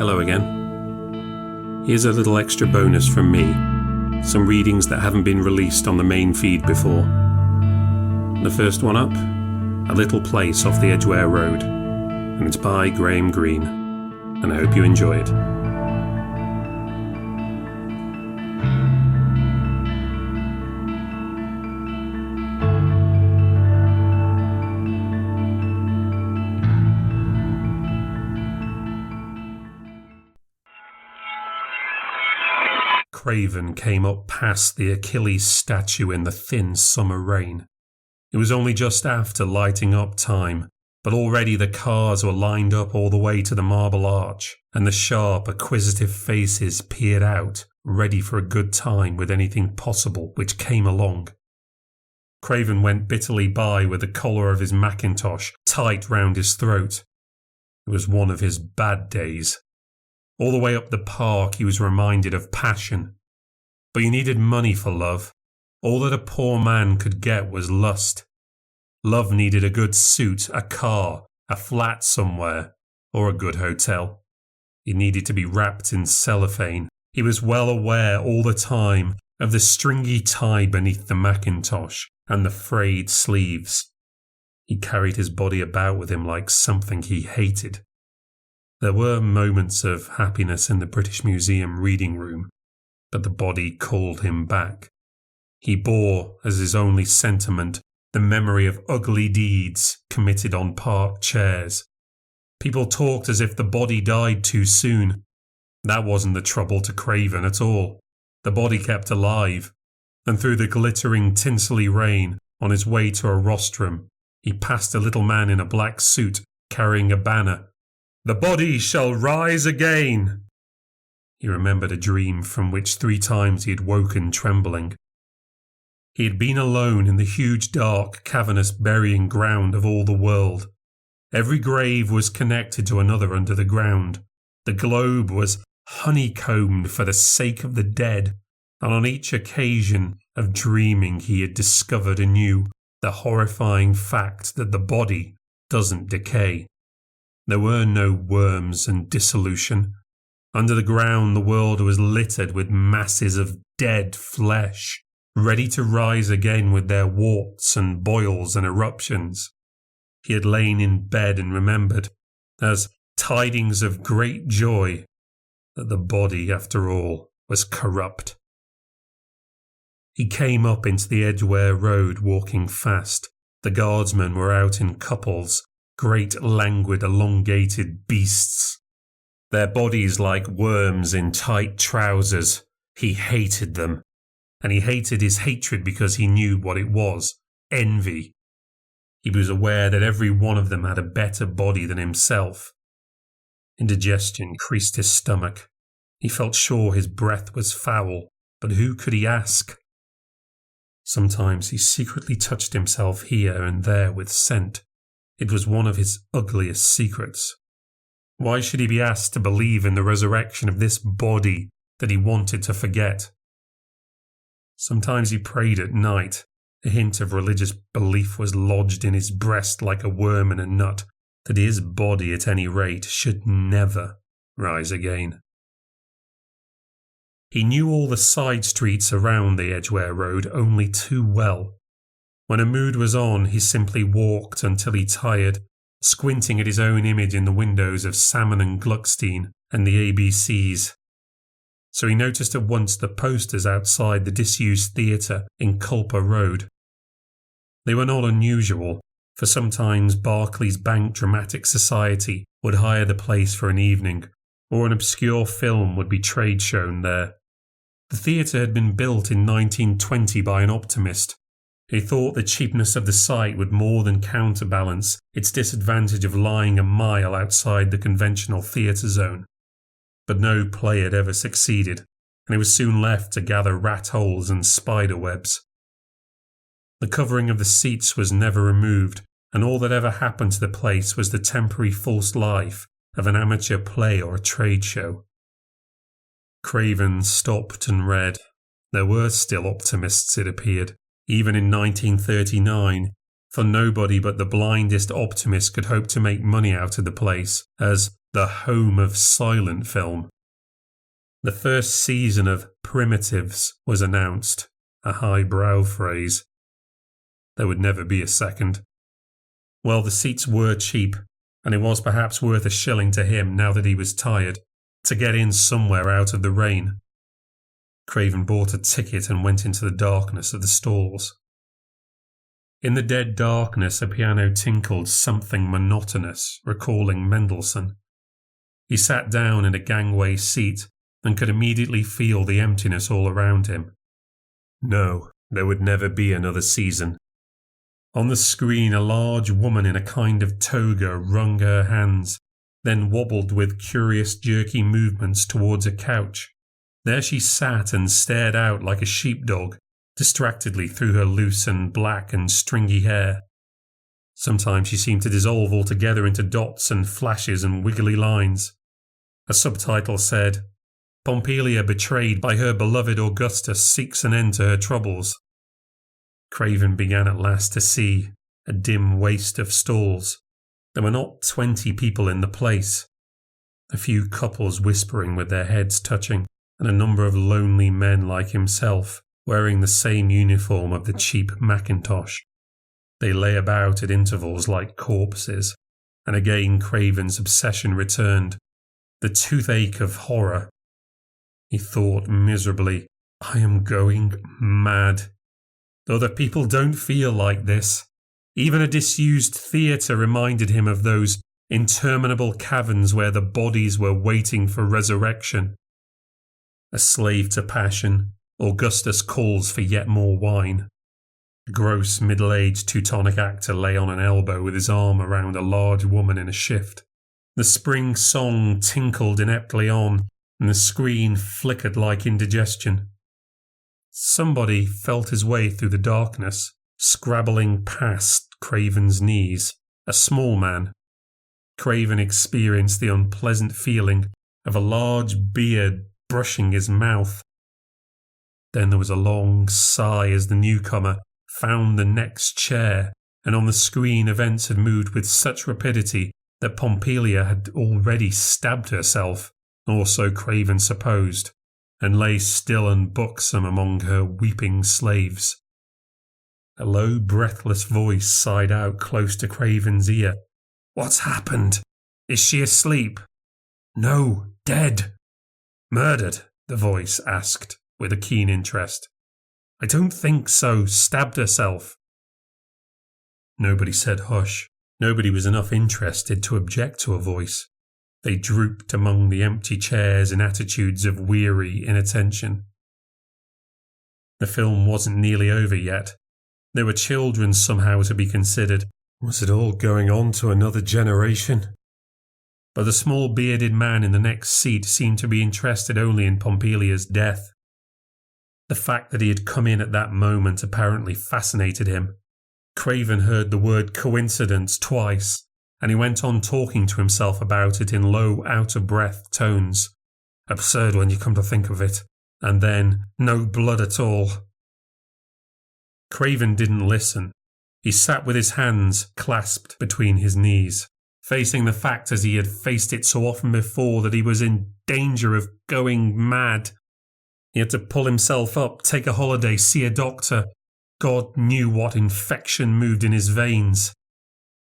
Hello again. Here's a little extra bonus from me, some readings that haven't been released on the main feed before. The first one up, A Little Place Off the Edgware Road, and it's by Graham Greene, and I hope you enjoy it. Craven came up past the Achilles statue in the thin summer rain. It was only just after lighting up time, but already the cars were lined up all the way to the Marble Arch, and the sharp, acquisitive faces peered out, ready for a good time with anything possible which came along. Craven went bitterly by with the collar of his mackintosh tight round his throat. It was one of his bad days. All the way up the park he was reminded of passion. But you needed money for love. All that a poor man could get was lust. Love needed a good suit, a car, a flat somewhere, or a good hotel. It needed to be wrapped in cellophane. He was well aware all the time of the stringy tie beneath the mackintosh and the frayed sleeves. He carried his body about with him like something he hated. There were moments of happiness in the British Museum reading room, but the body called him back. He bore, as his only sentiment, the memory of ugly deeds committed on park chairs. People talked as if the body died too soon. That wasn't the trouble to Craven at all. The body kept alive, and through the glittering tinselly rain, on his way to a rostrum, he passed a little man in a black suit carrying a banner. "The body shall rise again!" He remembered a dream from which 3 times he had woken trembling. He had been alone in the huge dark cavernous burying ground of all the world. Every grave was connected to another under the ground. The globe was honeycombed for the sake of the dead, and on each occasion of dreaming he had discovered anew the horrifying fact that the body doesn't decay. There were no worms and dissolution. Under the ground the world was littered with masses of dead flesh, ready to rise again with their warts and boils and eruptions. He had lain in bed and remembered, as tidings of great joy, that the body, after all, was corrupt. He came up into the Edgware Road walking fast. The guardsmen were out in couples, great languid elongated beasts. Their bodies like worms in tight trousers. He hated them. And he hated his hatred because he knew what it was. Envy. He was aware that every one of them had a better body than himself. Indigestion creased his stomach. He felt sure his breath was foul, but who could he ask? Sometimes he secretly touched himself here and there with scent. It was one of his ugliest secrets. Why should he be asked to believe in the resurrection of this body that he wanted to forget? Sometimes he prayed at night. A hint of religious belief was lodged in his breast like a worm in a nut, that his body at any rate should never rise again. He knew all the side streets around the Edgware Road only too well. When a mood was on, he simply walked until he tired, squinting at his own image in the windows of Salmon and Gluckstein and the ABCs. So he noticed at once the posters outside the disused theatre in Culper Road. They were not unusual, for sometimes Barclays Bank Dramatic Society would hire the place for an evening, or an obscure film would be trade shown there. The theatre had been built in 1920 by an optimist. He thought the cheapness of the site would more than counterbalance its disadvantage of lying a mile outside the conventional theatre zone. But no play had ever succeeded, and it was soon left to gather rat holes and spider webs. The covering of the seats was never removed, and all that ever happened to the place was the temporary false life of an amateur play or a trade show. Craven stopped and read. There were still optimists, it appeared, even in 1939, for nobody but the blindest optimist could hope to make money out of the place, as the home of silent film. The first season of Primitives was announced, a highbrow phrase. There would never be a second. Well, the seats were cheap, and it was perhaps worth a shilling to him now that he was tired, to get in somewhere out of the rain. Craven bought a ticket and went into the darkness of the stalls. In the dead darkness, a piano tinkled something monotonous, recalling Mendelssohn. He sat down in a gangway seat and could immediately feel the emptiness all around him. No, there would never be another season. On the screen, a large woman in a kind of toga wrung her hands, then wobbled with curious jerky movements towards a couch. There she sat and stared out like a sheepdog, distractedly through her loose and black and stringy hair. Sometimes she seemed to dissolve altogether into dots and flashes and wiggly lines. A subtitle said, "Pompilia betrayed by her beloved Augustus seeks an end to her troubles." Craven began at last to see a dim waste of stalls. There were not 20 people in the place. A few couples whispering with their heads touching, and a number of lonely men like himself, wearing the same uniform of the cheap Macintosh. They lay about at intervals like corpses, and again Craven's obsession returned, the toothache of horror. He thought miserably, I am going mad. Other people don't feel like this. Even a disused theatre reminded him of those interminable caverns where the bodies were waiting for resurrection. A slave to passion, Augustus calls for yet more wine. A gross middle-aged Teutonic actor lay on an elbow with his arm around a large woman in a shift. The spring song tinkled ineptly on, and the screen flickered like indigestion. Somebody felt his way through the darkness, scrabbling past Craven's knees, a small man. Craven experienced the unpleasant feeling of a large beard brushing his mouth. Then there was a long sigh as the newcomer found the next chair, and on the screen events had moved with such rapidity that Pompilia had already stabbed herself, or so Craven supposed, and lay still and buxom among her weeping slaves. A low, breathless voice sighed out close to Craven's ear. "What's happened? Is she asleep?" "No, dead." "Murdered?" the voice asked, with a keen interest. "I don't think so. Stabbed herself." Nobody said hush. Nobody was enough interested to object to a voice. They drooped among the empty chairs in attitudes of weary inattention. The film wasn't nearly over yet. There were children somehow to be considered. Was it all going on to another generation? But the small bearded man in the next seat seemed to be interested only in Pompilia's death. The fact that he had come in at that moment apparently fascinated him. Craven heard the word coincidence twice, and he went on talking to himself about it in low, out-of-breath tones. Absurd when you come to think of it. And then, no blood at all. Craven didn't listen. He sat with his hands clasped between his knees, facing the fact as he had faced it so often before that he was in danger of going mad. He had to pull himself up, take a holiday, see a doctor. God knew what infection moved in his veins.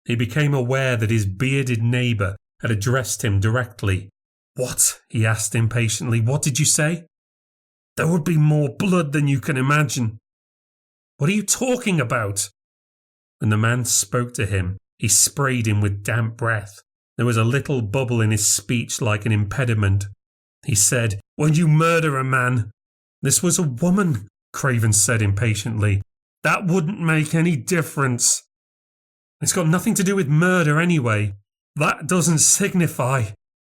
He became aware that his bearded neighbour had addressed him directly. "What?" he asked impatiently. "What did you say?" "There would be more blood than you can imagine." "What are you talking about?" When the man spoke to him, he sprayed him with damp breath. There was a little bubble in his speech like an impediment. He said, "When you murder a man—" "This was a woman," Craven said impatiently. "That wouldn't make any difference." "It's got nothing to do with murder anyway." "That doesn't signify."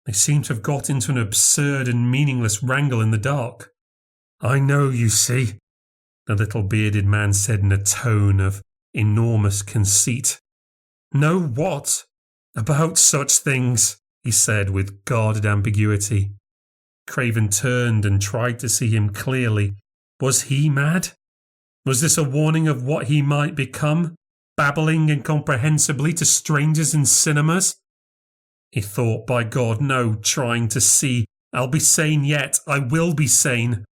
They seemed to have got into an absurd and meaningless wrangle in the dark. "I know, you see," the little bearded man said in a tone of enormous conceit. "Know what?" "About such things," he said with guarded ambiguity. Craven turned and tried to see him clearly. Was he mad? Was this a warning of what he might become, babbling incomprehensibly to strangers in cinemas? He thought, by God, no, trying to see. I'll be sane yet. I will be sane.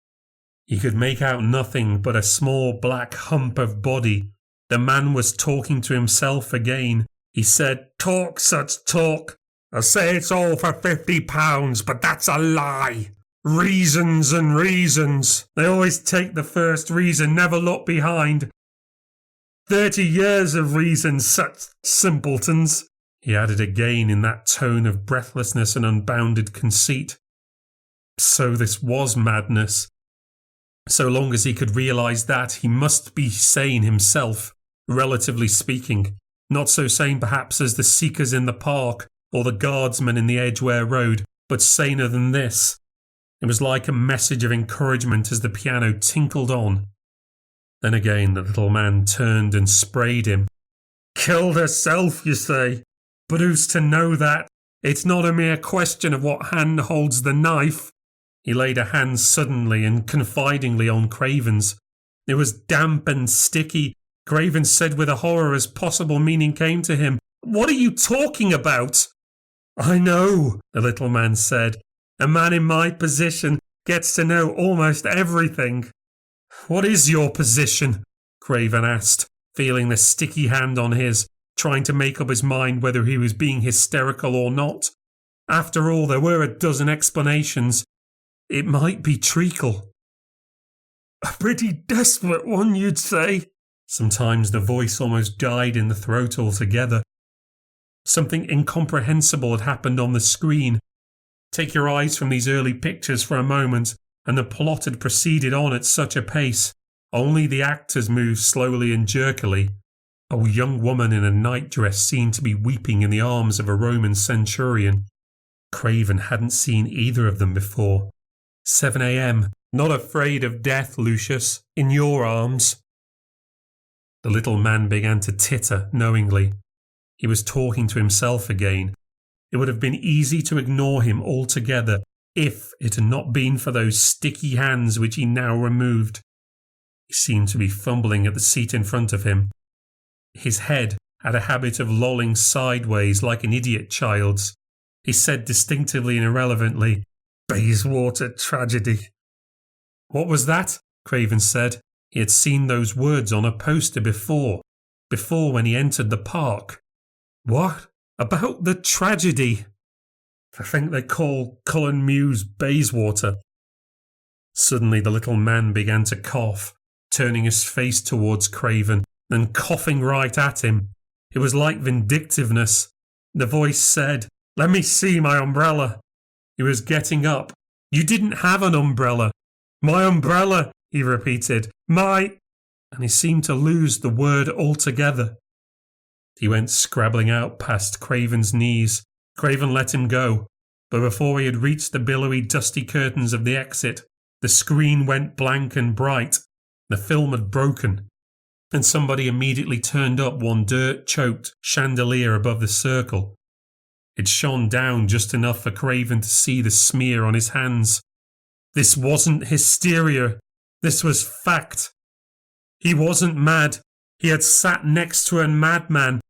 He could make out nothing but a small black hump of body. The man was talking to himself again. He said, "Talk such talk. I say it's all for £50, but that's a lie. Reasons and reasons. They always take the first reason, never look behind. 30 years of reasons, such simpletons." He added again in that tone of breathlessness and unbounded conceit. So this was madness. So long as he could realise that, he must be sane himself, relatively speaking. Not so sane perhaps as the seekers in the park or the guardsmen in the Edgware road, but saner than this. It was like a message of encouragement as the piano tinkled on. Then again the little man turned and sprayed him. "Killed herself, you say? But who's to know that? It's not a mere question of what hand holds the knife." He laid a hand suddenly and confidingly on Craven's. It was damp and sticky. Craven said with a horror as possible meaning came to him, "What are you talking about?" "I know," the little man said. "A man in my position gets to know almost everything." "What is your position?" Craven asked, feeling the sticky hand on his, trying to make up his mind whether he was being hysterical or not. After all, there were a dozen explanations. It might be treacle. "A pretty desperate one, you'd say." Sometimes the voice almost died in the throat altogether. Something incomprehensible had happened on the screen. Take your eyes from these early pictures for a moment, and the plot had proceeded on at such a pace. Only the actors moved slowly and jerkily. A young woman in a nightdress seemed to be weeping in the arms of a Roman centurion. Craven hadn't seen either of them before. 7 a.m. Not afraid of death, Lucius. In your arms. The little man began to titter knowingly. He was talking to himself again. It would have been easy to ignore him altogether if it had not been for those sticky hands which he now removed. He seemed to be fumbling at the seat in front of him. His head had a habit of lolling sideways like an idiot child's. He said distinctively and irrelevantly, "Bayswater tragedy." "What was that?" Craven said. He had seen those words on a poster before when he entered the park. "What? About the tragedy?" "I think they call Cullen Mews Bayswater." Suddenly the little man began to cough, turning his face towards Craven, and coughing right at him. It was like vindictiveness. The voice said, "Let me see my umbrella." He was getting up. "You didn't have an umbrella." "My umbrella," he repeated. "My—" And he seemed to lose the word altogether. He went scrabbling out past Craven's knees. Craven let him go, but before he had reached the billowy, dusty curtains of the exit, the screen went blank and bright. The film had broken, and somebody immediately turned up one dirt-choked chandelier above the circle. It shone down just enough for Craven to see the smear on his hands. This wasn't hysteria. This was fact. He wasn't mad. He had sat next to a madman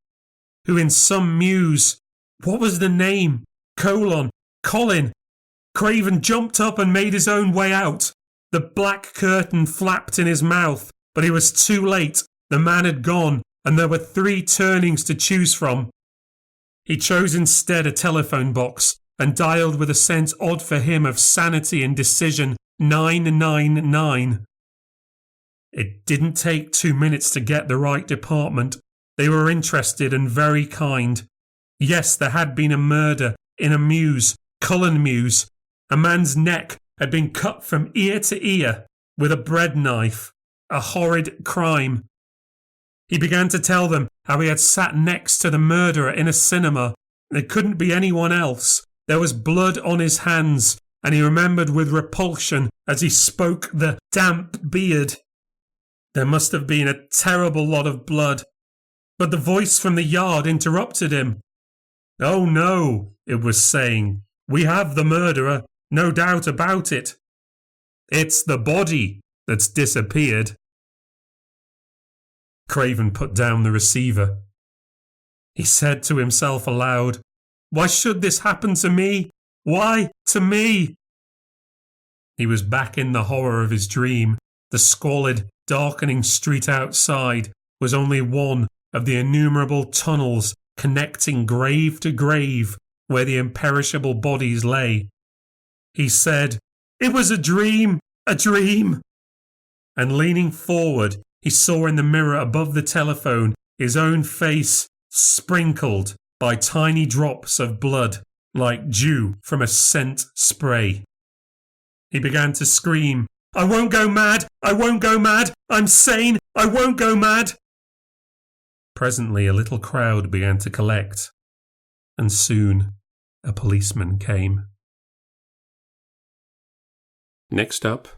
who in some muse— what was the name? Colin. Craven jumped up and made his own way out. The black curtain flapped in his mouth, but he was too late. The man had gone, and there were 3 turnings to choose from. He chose instead a telephone box and dialed with a sense odd for him of sanity and decision 999. It didn't take 2 minutes to get the right department. They were interested and very kind. Yes, there had been a murder in a mews, Cullen Mews. A man's neck had been cut from ear to ear with a bread knife. A horrid crime. He began to tell them how he had sat next to the murderer in a cinema. It couldn't be anyone else. There was blood on his hands, and he remembered with repulsion as he spoke the damp beard. There must have been a terrible lot of blood. But the voice from the yard interrupted him. "Oh no," it was saying. "We have the murderer, no doubt about it. It's the body that's disappeared." Craven put down the receiver. He said to himself aloud, Why should this happen to me? Why to me? He was back in the horror of his dream. The squalid, darkening street outside was only one of the innumerable tunnels connecting grave to grave where the imperishable bodies lay. He said, "It was a dream, a dream." And leaning forward, he saw in the mirror above the telephone his own face sprinkled by tiny drops of blood like dew from a scent spray. He began to scream, "I won't go mad! I won't go mad! I'm sane! I won't go mad!" Presently a little crowd began to collect, and soon a policeman came. Next up,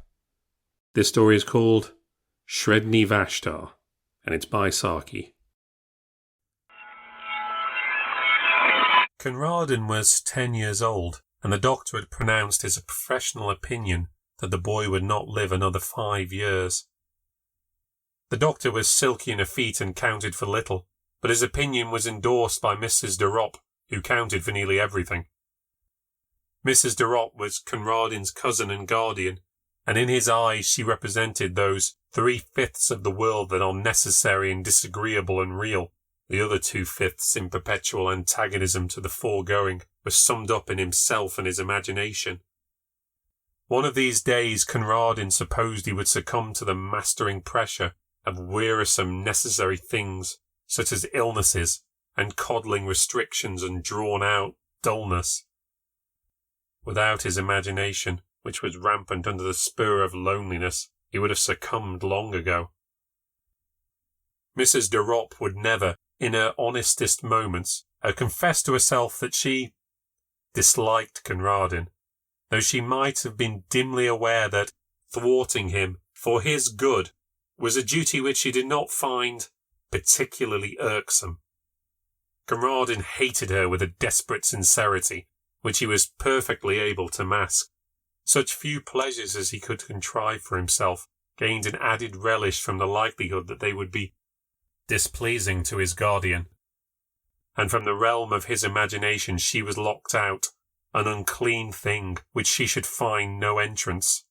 this story is called Sredni Vashtar, and it's by Saki. Conradin was 10 years old, and the doctor had pronounced as a professional opinion that the boy would not live another 5 years. The doctor was silky in her feet and counted for little, but his opinion was endorsed by Mrs. de Ropp, who counted for nearly everything. Mrs. de Ropp was Conradin's cousin and guardian, and in his eyes she represented those 3/5 of the world that are necessary and disagreeable and real. The other 2/5 in perpetual antagonism to the foregoing were summed up in himself and his imagination. One of these days Conradin supposed he would succumb to the mastering pressure of wearisome necessary things, such as illnesses and coddling restrictions and drawn-out dullness. Without his imagination, which was rampant under the spur of loneliness, he would have succumbed long ago. Mrs. de Ropp would never, in her honestest moments, confess to herself that she disliked Conradin, though she might have been dimly aware that thwarting him for his good was a duty which she did not find particularly irksome. Conradin hated her with a desperate sincerity, which he was perfectly able to mask. Such few pleasures as he could contrive for himself gained an added relish from the likelihood that they would be displeasing to his guardian, and from the realm of his imagination she was locked out, an unclean thing which she should find no entrance.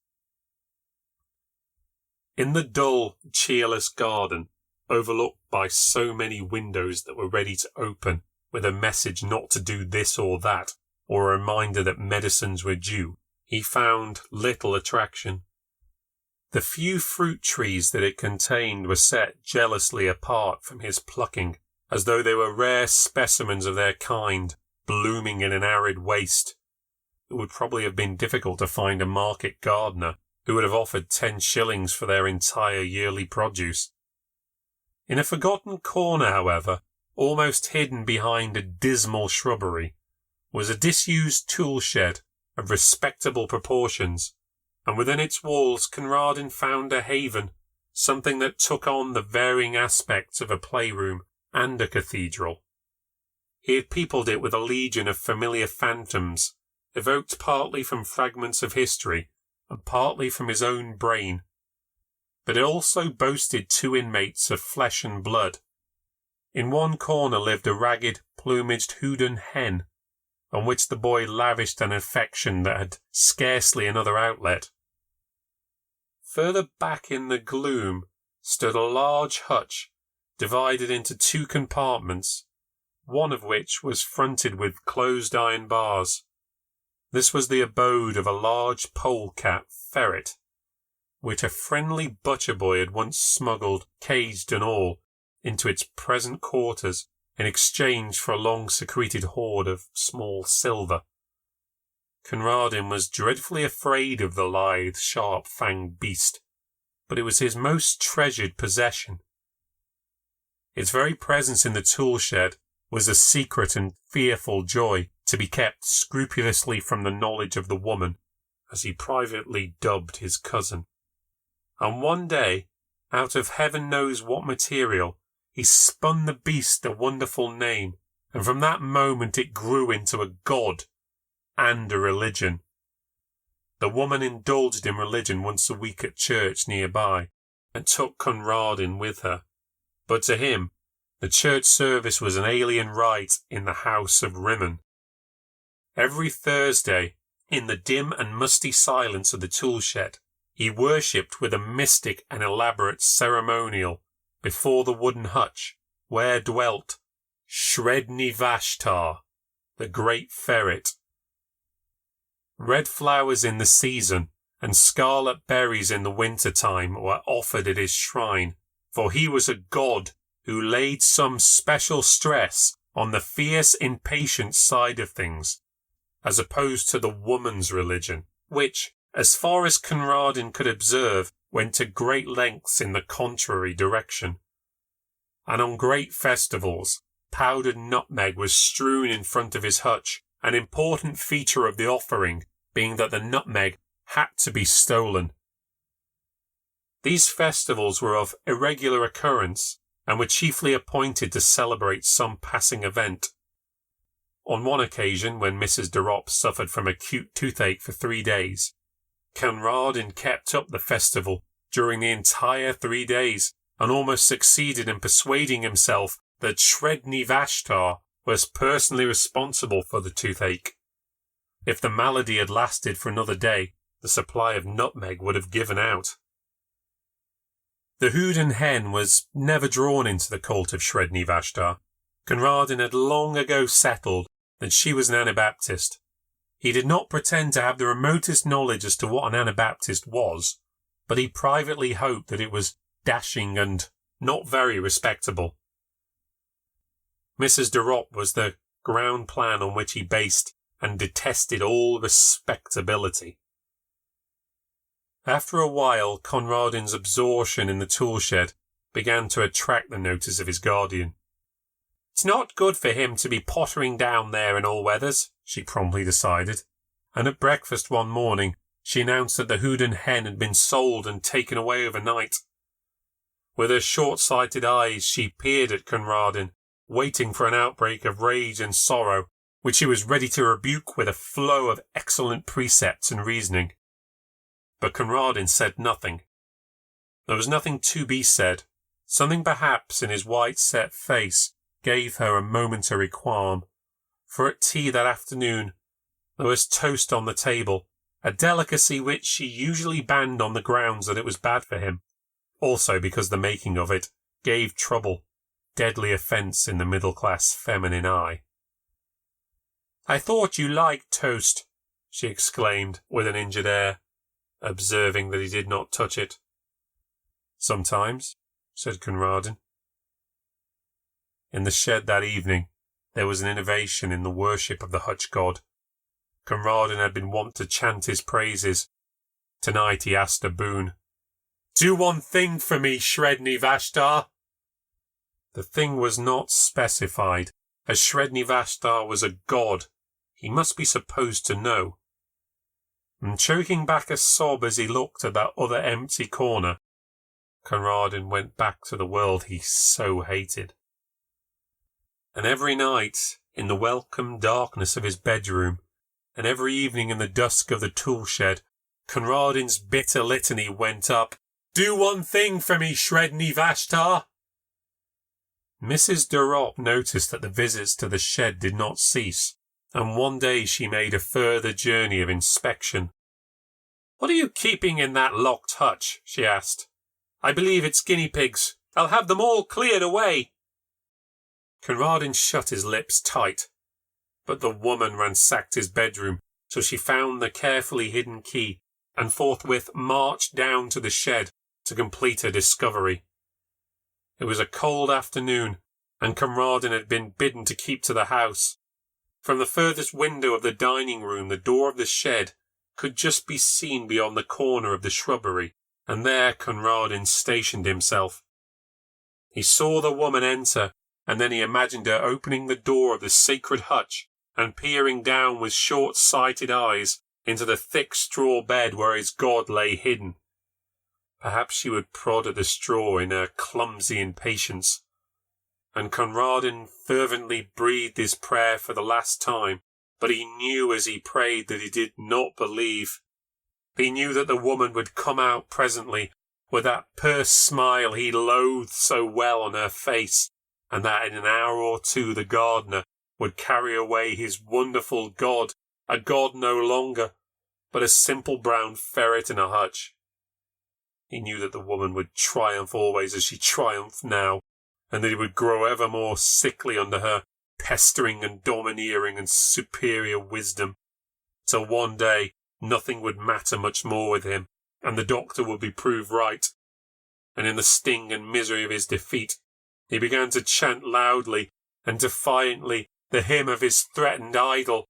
In the dull, cheerless garden, overlooked by so many windows that were ready to open with a message not to do this or that, or a reminder that medicines were due, he found little attraction. The few fruit trees that it contained were set jealously apart from his plucking, as though they were rare specimens of their kind, blooming in an arid waste. It would probably have been difficult to find a market gardener who would have offered 10 shillings for their entire yearly produce. In a forgotten corner, however, almost hidden behind a dismal shrubbery, was a disused tool shed of respectable proportions, and within its walls Conradin found a haven, something that took on the varying aspects of a playroom and a cathedral. He had peopled it with a legion of familiar phantoms, evoked partly from fragments of history and partly from his own brain, but it also boasted 2 inmates of flesh and blood. In one corner lived a ragged, plumaged hoodoo hen, on which the boy lavished an affection that had scarcely another outlet. Further back in the gloom stood a large hutch, divided into 2 compartments, one of which was fronted with closed iron bars. This was the abode of a large polecat ferret, which a friendly butcher boy had once smuggled, caged and all, into its present quarters in exchange for a long-secreted hoard of small silver. Conradin was dreadfully afraid of the lithe, sharp-fanged beast, but it was his most treasured possession. Its very presence in the tool shed was a secret and fearful joy, to be kept scrupulously from the knowledge of the woman, as he privately dubbed his cousin. And one day, out of heaven knows what material, he spun the beast a wonderful name, and from that moment it grew into a god and a religion. The woman indulged in religion once a week at church nearby, and took Conradin with her. But to him, the church service was an alien rite in the house of Rimmon, Every Thursday, in the dim and musty silence of the tool shed, he worshipped with a mystic and elaborate ceremonial before the wooden hutch where dwelt Sredni Vashtar, the great ferret. Red flowers in the season and scarlet berries in the winter time were offered at his shrine, for he was a god who laid some special stress on the fierce, impatient side of things, as opposed to the woman's religion, which, as far as Conradin could observe, went to great lengths in the contrary direction. And on great festivals, powdered nutmeg was strewn in front of his hutch, an important feature of the offering being that the nutmeg had to be stolen. These festivals were of irregular occurrence and were chiefly appointed to celebrate some passing event. On one occasion, when Mrs. de Ropp suffered from acute toothache for 3 days, Conradin kept up the festival during the entire 3 days and almost succeeded in persuading himself that Sredni Vashtar was personally responsible for the toothache. If the malady had lasted for another day, the supply of nutmeg would have given out. The Houdan hen was never drawn into the cult of Sredni Vashtar. Conradin had long ago settled that she was an Anabaptist. He did not pretend to have the remotest knowledge as to what an Anabaptist was, but he privately hoped that it was dashing and not very respectable. Mrs. de Ropp was the ground plan on which he based and detested all respectability. After a while, Conradin's absorption in the tool shed began to attract the notice of his guardian. "It's not good for him to be pottering down there in all weathers," she promptly decided, and at breakfast one morning she announced that the Houdan hen had been sold and taken away overnight. With her short-sighted eyes she peered at Conradin, waiting for an outbreak of rage and sorrow, which she was ready to rebuke with a flow of excellent precepts and reasoning. But Conradin said nothing. There was nothing to be said. Something perhaps in his white-set face gave her a momentary qualm, for at tea that afternoon there was toast on the table, a delicacy which she usually banned on the grounds that it was bad for him, also because the making of it gave trouble, deadly offence in the middle-class feminine eye. "I thought you liked toast," she exclaimed with an injured air, observing that he did not touch it. "Sometimes," said Conradin. In the shed that evening there was an innovation in the worship of the hutch god. Conradin had been wont to chant his praises. Tonight he asked a boon. "Do one thing for me, Sredni Vashtar." The thing was not specified. As Sredni Vashtar was a god, he must be supposed to know. And choking back a sob as he looked at that other empty corner, Conradin went back to the world he so hated. And every night, in the welcome darkness of his bedroom, and every evening in the dusk of the tool shed, Conradin's bitter litany went up. "Do one thing for me, Sredni Vashtar." Mrs. de Ropp noticed that the visits to the shed did not cease, and one day she made a further journey of inspection. "What are you keeping in that locked hutch?" she asked. "I believe it's guinea pigs. I'll have them all cleared away." Conradin shut his lips tight, but the woman ransacked his bedroom till she found the carefully hidden key and forthwith marched down to the shed to complete her discovery. It was a cold afternoon, and Conradin had been bidden to keep to the house. From the furthest window of the dining room, the door of the shed could just be seen beyond the corner of the shrubbery, and there Conradin stationed himself. He saw the woman enter, and then he imagined her opening the door of the sacred hutch and peering down with short-sighted eyes into the thick straw bed where his god lay hidden. Perhaps she would prod at the straw in her clumsy impatience. And Conradin fervently breathed his prayer for the last time, but he knew as he prayed that he did not believe. He knew that the woman would come out presently with that pursed smile he loathed so well on her face, and that in an hour or two the gardener would carry away his wonderful god a god no longer, but a simple brown ferret in a hutch. He knew that the woman would triumph always as she triumphed now, and that he would grow ever more sickly under her pestering and domineering and superior wisdom, till one day nothing would matter much more with him, and the doctor would be proved right. And in the sting and misery of his defeat, he began to chant loudly and defiantly the hymn of his threatened idol.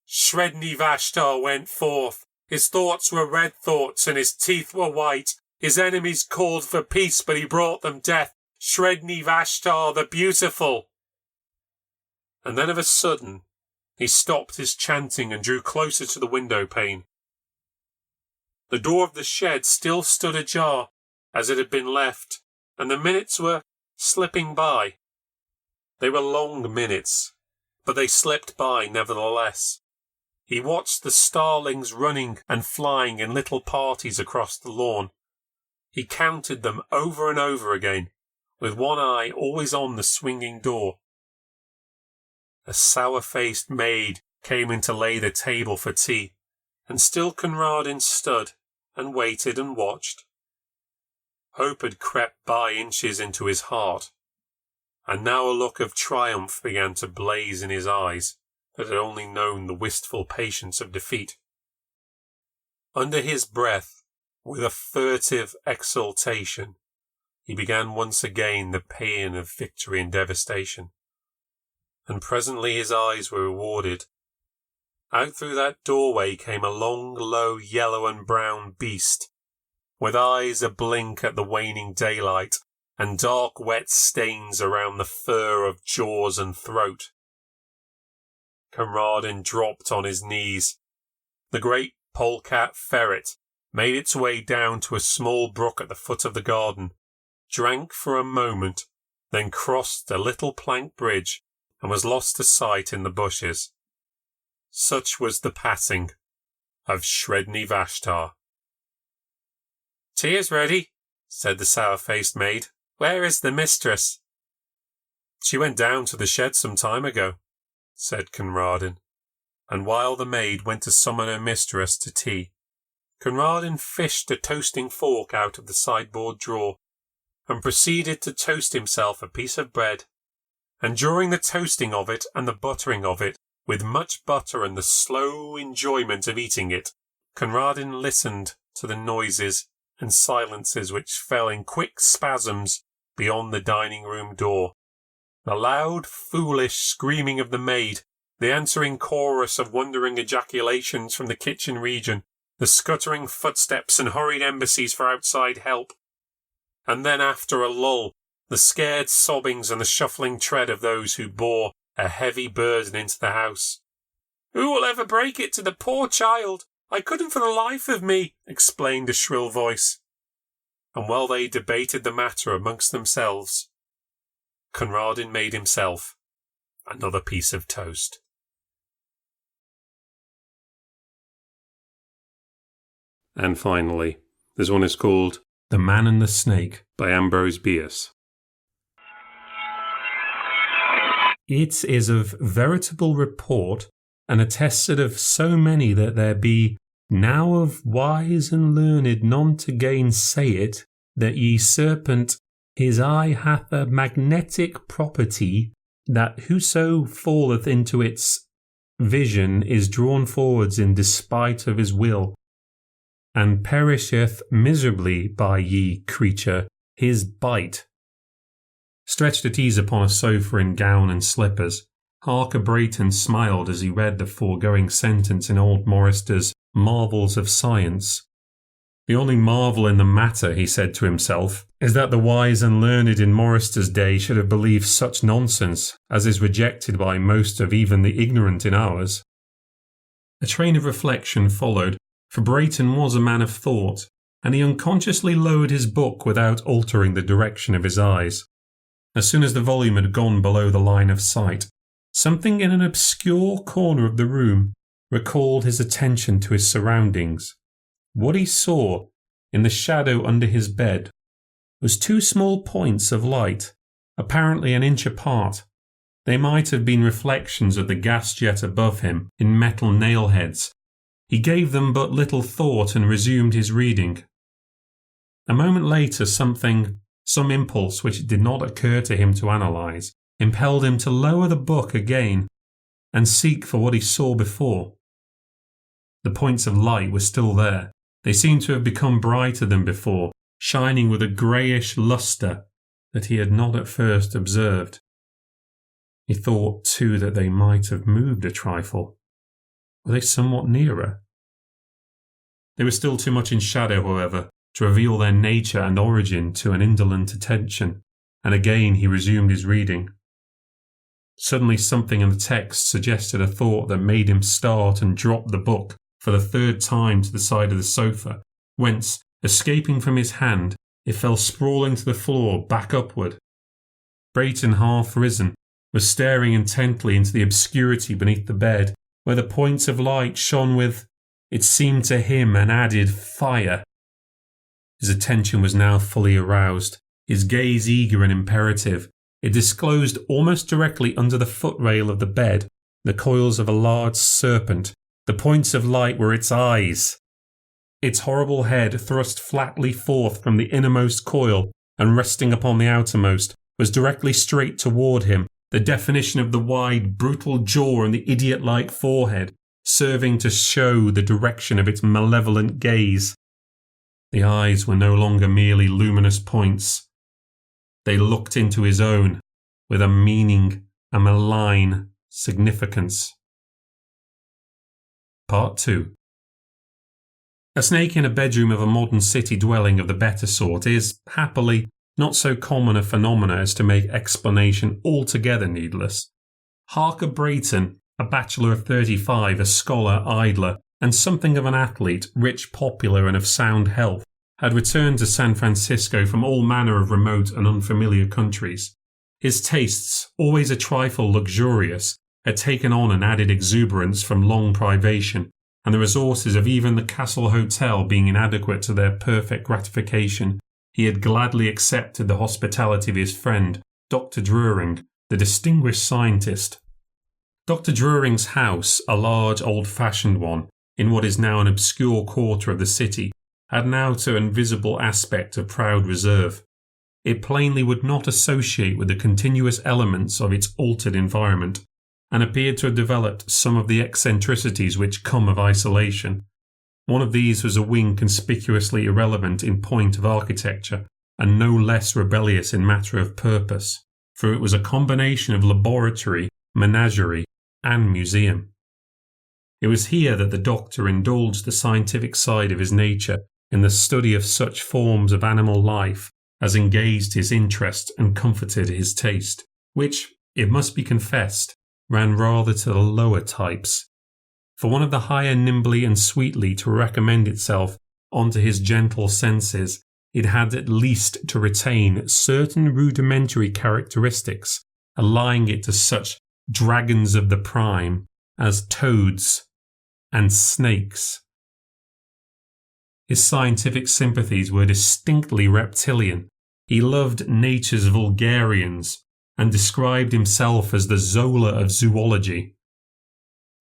Sredni Vashtar went forth. His thoughts were red thoughts, and his teeth were white. His enemies called for peace, but he brought them death. Sredni Vashtar the beautiful. And then of a sudden, he stopped his chanting and drew closer to the window pane. The door of the shed still stood ajar, as it had been left, and the minutes were slipping by. They were long minutes, but they slipped by nevertheless. He watched the starlings running and flying in little parties across the lawn. He counted them over and over again, with one eye always on the swinging door. A sour-faced maid came in to lay the table for tea, and still Conradin stood and waited and watched. Hope had crept by inches into his heart, and now a look of triumph began to blaze in his eyes that had only known the wistful patience of defeat. Under his breath, with a furtive exultation, he began once again the paean of victory and devastation. And presently his eyes were rewarded. Out through that doorway came a long, low, yellow and brown beast, with eyes a-blink at the waning daylight, and dark wet stains around the fur of jaws and throat. Conradin dropped on his knees. The great polecat ferret made its way down to a small brook at the foot of the garden, drank for a moment, then crossed a little plank bridge and was lost to sight in the bushes. Such was the passing of Sredni Vashtar. "Tea is ready," said the sour-faced maid. "Where is the mistress?" "She went down to the shed some time ago," said Conradin, and while the maid went to summon her mistress to tea, Conradin fished a toasting fork out of the sideboard drawer and proceeded to toast himself a piece of bread. And during the toasting of it and the buttering of it, with much butter and the slow enjoyment of eating it, Conradin listened to the noises and silences which fell in quick spasms beyond the dining-room door. The loud, foolish screaming of the maid, the answering chorus of wondering ejaculations from the kitchen region, the scuttering footsteps and hurried embassies for outside help. And then after a lull, the scared sobbings and the shuffling tread of those who bore a heavy burden into the house. "Who will ever break it to the poor child? I couldn't for the life of me," explained a shrill voice. And while they debated the matter amongst themselves, Conradin made himself another piece of toast. And finally, this one is called The Man and the Snake by Ambroise Bierce. It is of veritable report, and attested of so many that there be now of wise and learned none to gainsay it, that ye serpent, his eye hath a magnetic property, that whoso falleth into its vision is drawn forwards in despite of his will, and perisheth miserably by ye creature, his bite. Stretched at ease upon a sofa in gown and slippers, Harker Brayton smiled as he read the foregoing sentence in old Morrister's Marvels of Science. The only marvel in the matter, he said to himself, is that the wise and learned in Morrister's day should have believed such nonsense as is rejected by most of even the ignorant in ours. A train of reflection followed, for Brayton was a man of thought, and he unconsciously lowered his book without altering the direction of his eyes. As soon as the volume had gone below the line of sight, something in an obscure corner of the room recalled his attention to his surroundings. What he saw, in the shadow under his bed, was two small points of light, apparently an inch apart, They might have been reflections of the gas jet above him in metal nail heads. He gave them but little thought and resumed his reading. A moment later, some impulse which it did not occur to him to analyse, impelled him to lower the book again and seek for what he saw before. The points of light were still there. They seemed to have become brighter than before, shining with a greyish lustre that he had not at first observed. He thought, too, that they might have moved a trifle. Were they somewhat nearer? They were still too much in shadow, however, to reveal their nature and origin to an indolent attention, and again he resumed his reading. Suddenly something in the text suggested a thought that made him start and drop the book for the third time to the side of the sofa, whence, escaping from his hand, it fell sprawling to the floor, back upward. Brayton, half risen, was staring intently into the obscurity beneath the bed, where the points of light shone with, it seemed to him, an added fire. His attention was now fully aroused, his gaze eager and imperative. It disclosed almost directly under the footrail of the bed the coils of a large serpent. The points of light were its eyes. Its horrible head, thrust flatly forth from the innermost coil and resting upon the outermost, was directly straight toward him, the definition of the wide, brutal jaw and the idiot-like forehead serving to show the direction of its malevolent gaze. The eyes were no longer merely luminous points. They looked into his own with a meaning, a malign significance. Part 2. A snake in a bedroom of a modern city dwelling of the better sort is, happily, not so common a phenomena as to make explanation altogether needless. Harker Brayton, a bachelor of 35, a scholar, idler, and something of an athlete, rich, popular, and of sound health, had returned to San Francisco from all manner of remote and unfamiliar countries. His tastes, always a trifle luxurious, had taken on an added exuberance from long privation, and the resources of even the Castle Hotel being inadequate to their perfect gratification, he had gladly accepted the hospitality of his friend, Dr. Druring, the distinguished scientist. Dr. Druring's house, a large old-fashioned one, in what is now an obscure quarter of the city, had now to an visible aspect of proud reserve. It plainly would not associate with the continuous elements of its altered environment, and appeared to have developed some of the eccentricities which come of isolation. One of these was a wing conspicuously irrelevant in point of architecture, and no less rebellious in matter of purpose, for it was a combination of laboratory, menagerie, and museum. It was here that the doctor indulged the scientific side of his nature in the study of such forms of animal life as engaged his interest and comforted his taste, which, it must be confessed, ran rather to the lower types. For one of the higher nimbly and sweetly to recommend itself onto his gentle senses, it had at least to retain certain rudimentary characteristics, allying it to such dragons of the prime as toads and snakes. His scientific sympathies were distinctly reptilian. He loved nature's vulgarians, and described himself as the Zola of zoology.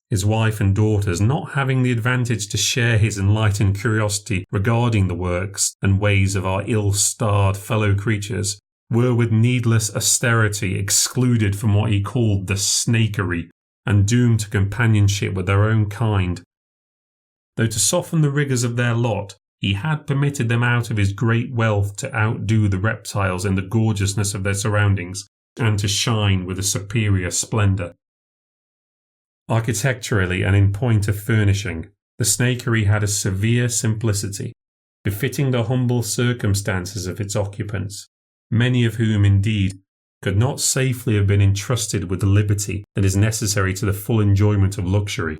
His wife and daughters, not having the advantage to share his enlightened curiosity regarding the works and ways of our ill-starred fellow creatures, were with needless austerity excluded from what he called the snakery, and doomed to companionship with their own kind. Though to soften the rigours of their lot, he had permitted them out of his great wealth to outdo the reptiles in the gorgeousness of their surroundings, and to shine with a superior splendour. Architecturally and in point of furnishing, the snakery had a severe simplicity, befitting the humble circumstances of its occupants, many of whom, indeed, could not safely have been entrusted with the liberty that is necessary to the full enjoyment of luxury,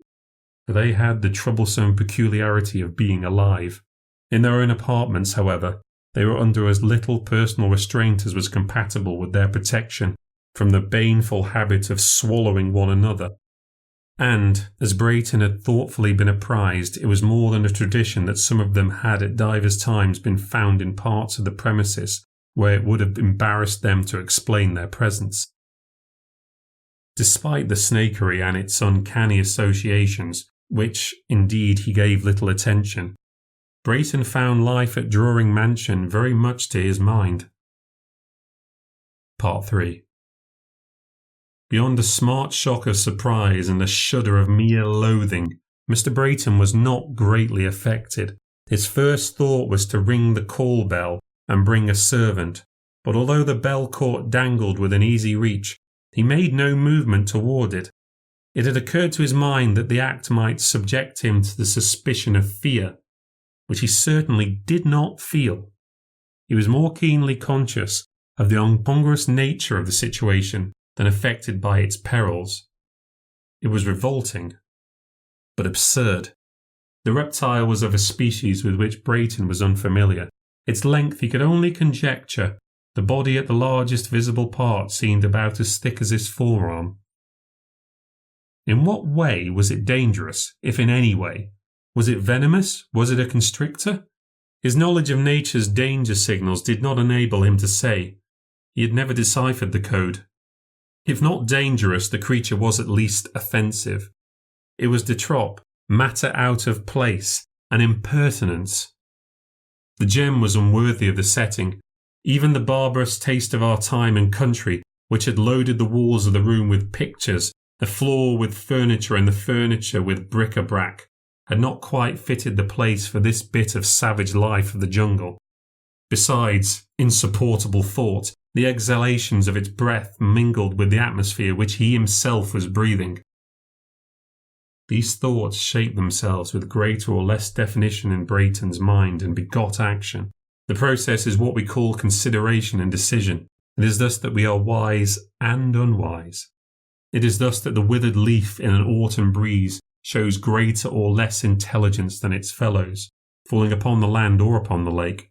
for they had the troublesome peculiarity of being alive. In their own apartments, however, they were under as little personal restraint as was compatible with their protection from the baneful habit of swallowing one another. And, as Brayton had thoughtfully been apprised, it was more than a tradition that some of them had at divers times been found in parts of the premises where it would have embarrassed them to explain their presence. Despite the snakery and its uncanny associations, which, indeed, he gave little attention, Brayton found life at Drawing Mansion very much to his mind. Part 3. Beyond a smart shock of surprise and a shudder of mere loathing, Mr. Brayton was not greatly affected. His first thought was to ring the call bell and bring a servant, but although the bell cord dangled within easy reach, he made no movement toward it. It had occurred to his mind that the act might subject him to the suspicion of fear, which he certainly did not feel. He was more keenly conscious of the incongruous nature of the situation than affected by its perils. It was revolting, but absurd. The reptile was of a species with which Brayton was unfamiliar. Its length he could only conjecture. The body at the largest visible part seemed about as thick as his forearm. In what way was it dangerous, if in any way? Was it venomous? Was it a constrictor? His knowledge of nature's danger signals did not enable him to say. He had never deciphered the code. If not dangerous, the creature was at least offensive. It was de trop, matter out of place, an impertinence. The gem was unworthy of the setting. Even the barbarous taste of our time and country, which had loaded the walls of the room with pictures, the floor with furniture and the furniture with bric-a-brac, had not quite fitted the place for this bit of savage life of the jungle. Besides, insupportable thought, the exhalations of its breath mingled with the atmosphere which he himself was breathing. These thoughts shaped themselves with greater or less definition in Brayton's mind and begot action. The process is what we call consideration and decision. It is thus that we are wise and unwise. It is thus that the withered leaf in an autumn breeze shows greater or less intelligence than its fellows, falling upon the land or upon the lake.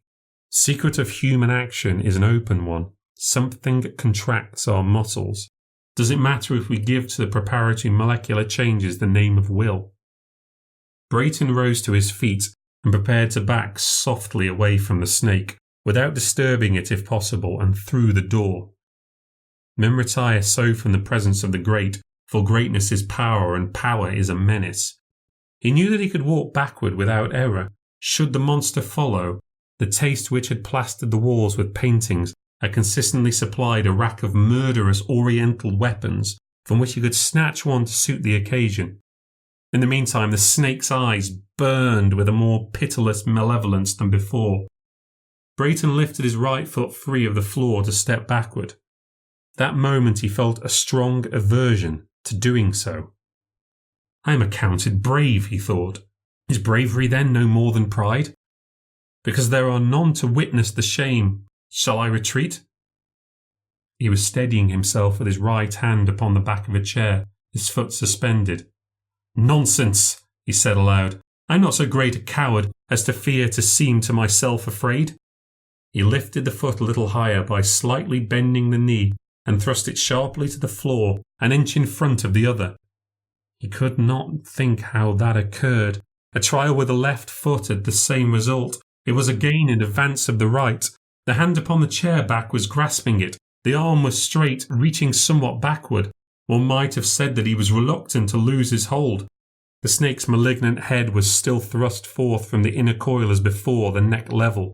Secret of human action is an open one. Something contracts our muscles. Does it matter if we give to the preparatory molecular changes the name of will? Brayton rose to his feet and prepared to back softly away from the snake, without disturbing it if possible, and through the door. Men retire so from the presence of the great, for greatness is power, and power is a menace. He knew that he could walk backward without error. Should the monster follow, the taste which had plastered the walls with paintings had consistently supplied a rack of murderous oriental weapons from which he could snatch one to suit the occasion. In the meantime, the snake's eyes burned with a more pitiless malevolence than before. Brayton lifted his right foot free of the floor to step backward. That moment he felt a strong aversion to doing so. I am accounted brave, he thought. Is bravery then no more than pride? Because there are none to witness the shame, shall I retreat? He was steadying himself with his right hand upon the back of a chair, his foot suspended. Nonsense, he said aloud. I am not so great a coward as to fear to seem to myself afraid. He lifted the foot a little higher by slightly bending the knee and thrust it sharply to the floor, an inch in front of the other. He could not think how that occurred. A trial with the left foot had the same result. It was again in advance of the right. The hand upon the chair back was grasping it. The arm was straight, reaching somewhat backward. One might have said that he was reluctant to lose his hold. The snake's malignant head was still thrust forth from the inner coil as before, the neck level.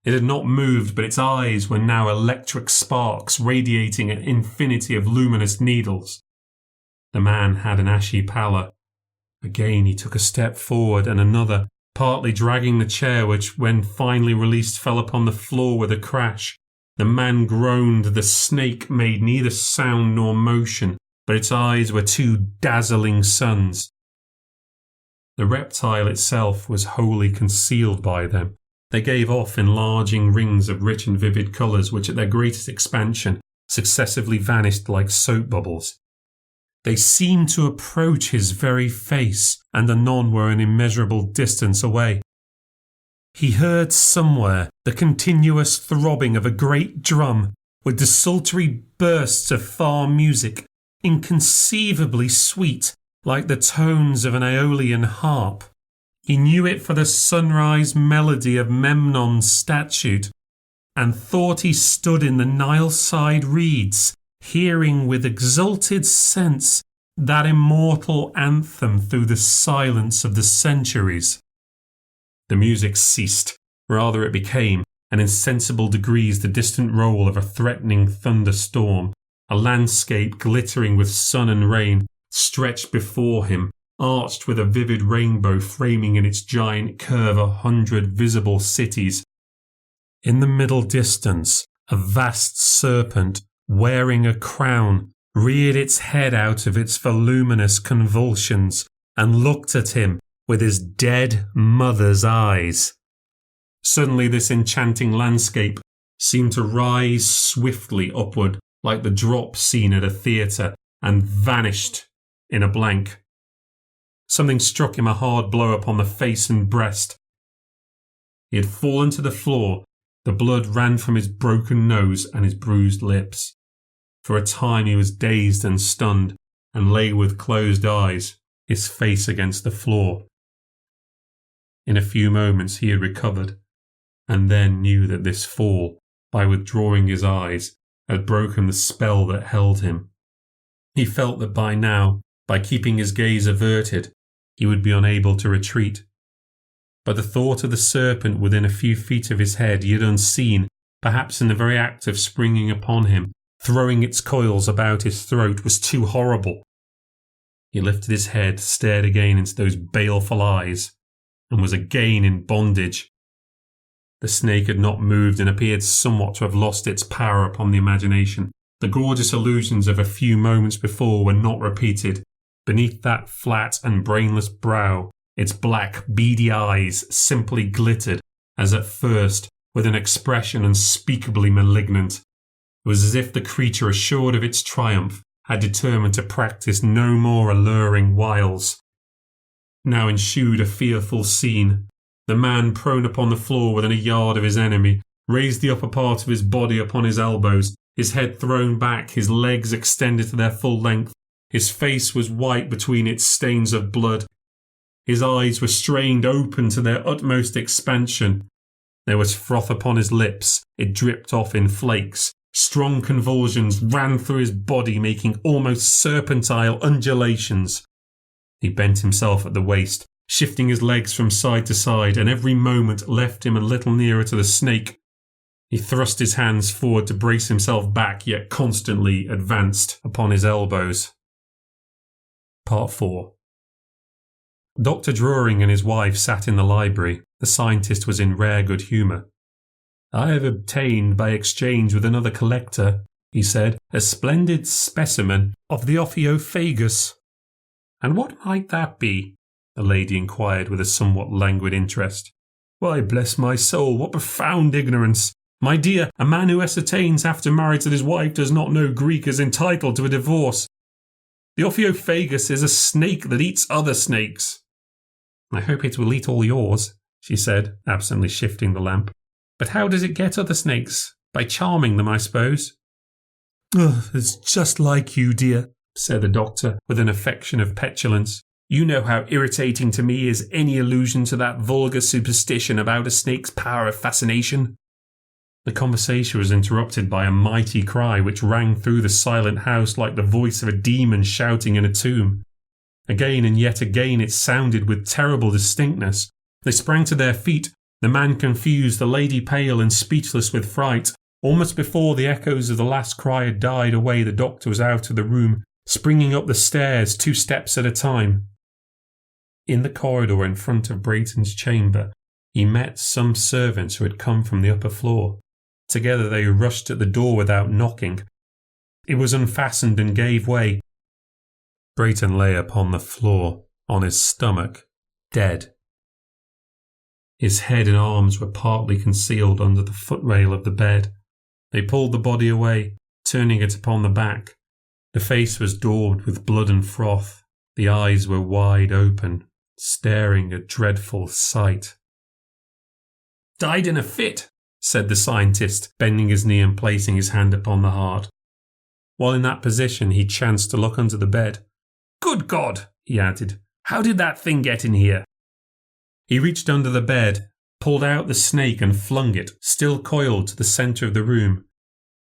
It had not moved, but its eyes were now electric sparks radiating an infinity of luminous needles. The man had an ashy pallor. Again he took a step forward and another, partly dragging the chair, which, when finally released, fell upon the floor with a crash. The man groaned. The snake made neither sound nor motion, but its eyes were two dazzling suns. The reptile itself was wholly concealed by them. They gave off enlarging rings of rich and vivid colours, which at their greatest expansion successively vanished like soap bubbles. They seemed to approach his very face, and anon were an immeasurable distance away. He heard somewhere the continuous throbbing of a great drum, with desultory bursts of far music, inconceivably sweet, like the tones of an Aeolian harp. He knew it for the sunrise melody of Memnon's statute, and thought he stood in the Nile-side reeds, hearing with exalted sense that immortal anthem through the silence of the centuries. The music ceased. Rather, it became, in insensible degrees, the distant roll of a threatening thunderstorm. A landscape glittering with sun and rain stretched before him, arched with a vivid rainbow framing in its giant curve 100 visible cities. In the middle distance, a vast serpent, wearing a crown, reared its head out of its voluminous convulsions and looked at him with his dead mother's eyes. Suddenly this enchanting landscape seemed to rise swiftly upward like the drop scene at a theatre and vanished in a blank. Something struck him a hard blow upon the face and breast. He had fallen to the floor. The blood ran from his broken nose and his bruised lips. For a time he was dazed and stunned, and lay with closed eyes, his face against the floor. In a few moments he had recovered, and then knew that this fall, by withdrawing his eyes, had broken the spell that held him. He felt that by now, by keeping his gaze averted, he would be unable to retreat. But the thought of the serpent within a few feet of his head he had unseen, perhaps in the very act of springing upon him, throwing its coils about his throat, was too horrible. He lifted his head, stared again into those baleful eyes, and was again in bondage. The snake had not moved and appeared somewhat to have lost its power upon the imagination. The gorgeous illusions of a few moments before were not repeated. Beneath that flat and brainless brow, its black, beady eyes simply glittered, as at first, with an expression unspeakably malignant. It was as if the creature, assured of its triumph, had determined to practice no more alluring wiles. Now ensued a fearful scene. The man, prone upon the floor within a yard of his enemy, raised the upper part of his body upon his elbows, his head thrown back, his legs extended to their full length. His face was white between its stains of blood. His eyes were strained open to their utmost expansion. There was froth upon his lips. It dripped off in flakes. Strong convulsions ran through his body, making almost serpentine undulations. He bent himself at the waist, shifting his legs from side to side, and every moment left him a little nearer to the snake. He thrust his hands forward to brace himself back, yet constantly advanced upon his elbows. Part 4. Dr. Druring and his wife sat in the library. The scientist was in rare good humour. "I have obtained, by exchange with another collector," he said, "a splendid specimen of the Ophiophagus." "And what might that be?" the lady inquired with a somewhat languid interest. "Why, bless my soul, what profound ignorance! My dear, a man who ascertains after marriage that his wife does not know Greek is entitled to a divorce. The Ophiophagus is a snake that eats other snakes." "I hope it will eat all yours," she said, absently shifting the lamp. "But how does it get other snakes? By charming them, I suppose." "It's just like you, dear," said the doctor, with an affection of petulance. "You know how irritating to me is any allusion to that vulgar superstition about a snake's power of fascination." The conversation was interrupted by a mighty cry which rang through the silent house like the voice of a demon shouting in a tomb. Again and yet again it sounded with terrible distinctness. They sprang to their feet, the man confused, the lady pale and speechless with fright. Almost before the echoes of the last cry had died away, the doctor was out of the room, springing up the stairs 2 steps at a time. In the corridor in front of Brayton's chamber, he met some servants who had come from the upper floor. Together they rushed at the door without knocking. It was unfastened and gave way. Brayton lay upon the floor, on his stomach, dead. His head and arms were partly concealed under the footrail of the bed. They pulled the body away, turning it upon the back. The face was daubed with blood and froth. The eyes were wide open, staring a dreadful sight. "Died in a fit," said the scientist, bending his knee and placing his hand upon the heart. While in that position, he chanced to look under the bed. "Good God," he added, "how did that thing get in here?" He reached under the bed, pulled out the snake and flung it, still coiled, to the centre of the room.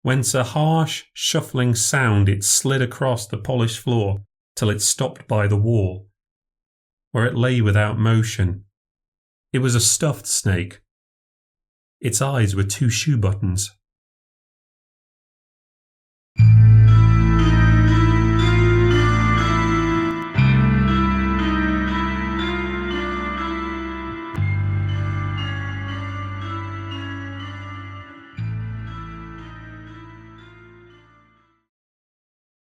whence a harsh, shuffling sound it slid across the polished floor till it stopped by the wall, where it lay without motion. It was a stuffed snake. Its eyes were two shoe buttons.